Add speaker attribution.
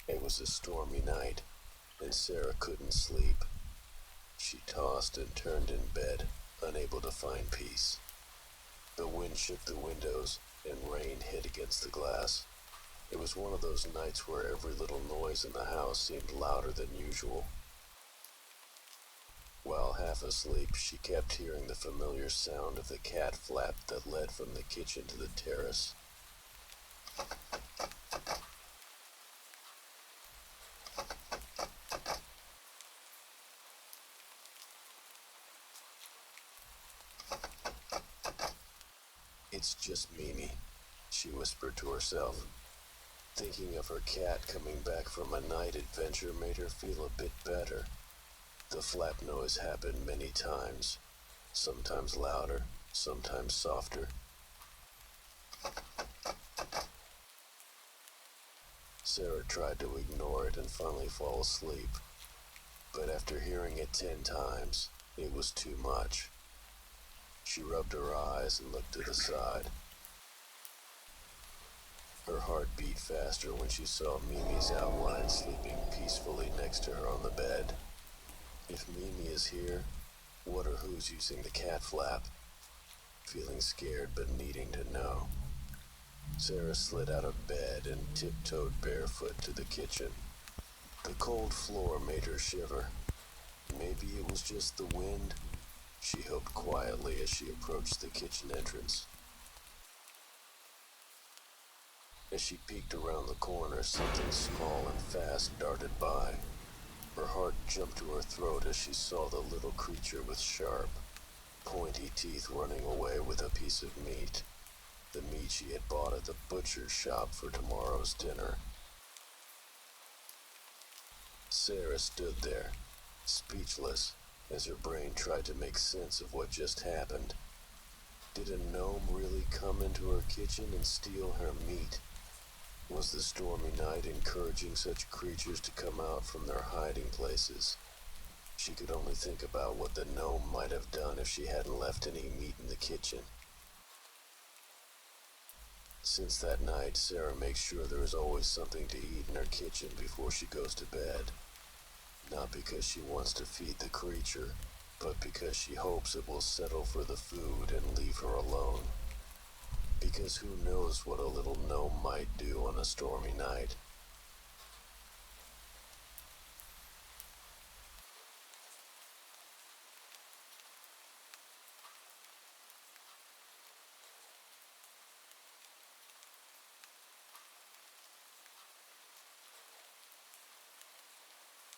Speaker 1: It was a stormy night, and Sarah couldn't sleep. She tossed and turned in bed, unable to find peace. The wind shook the windows, and rain hit against the glass. It was one of those nights where every little noise in the house seemed louder than usual. While half asleep, she kept hearing the familiar sound of the cat flap that led from the kitchen to the terrace. "It's just Mimi," she whispered to herself. Thinking of her cat coming back from a night adventure made her feel a bit better. The flap noise happened many times, sometimes louder, sometimes softer. Sarah tried to ignore it and finally fall asleep, but after hearing it 10 times, it was too much. She rubbed her eyes and looked to the side. Her heart beat faster when she saw Mimi's outline sleeping peacefully next to her on the bed. If Mimi is here, what or who's using the cat flap? Feeling scared but needing to know, Sarah slid out of bed and tiptoed barefoot to the kitchen. The cold floor made her shiver. Maybe it was just the wind, she hoped quietly as she approached the kitchen entrance. As she peeked around the corner, something small and fast darted by. Her heart jumped to her throat as she saw the little creature with sharp, pointy teeth running away with a piece of meat. The meat she had bought at the butcher's shop for tomorrow's dinner. Sarah stood there, speechless, as her brain tried to make sense of what just happened. Did a gnome really come into her kitchen and steal her meat? Was the stormy night encouraging such creatures to come out from their hiding places? She could only think about what the gnome might have done if she hadn't left any meat in the kitchen. Since that night, Sarah makes sure there is always something to eat in her kitchen before she goes to bed. Not because she wants to feed the creature, but because she hopes it will settle for the food and leave her alone. Because who knows what a little gnome might do on a stormy night.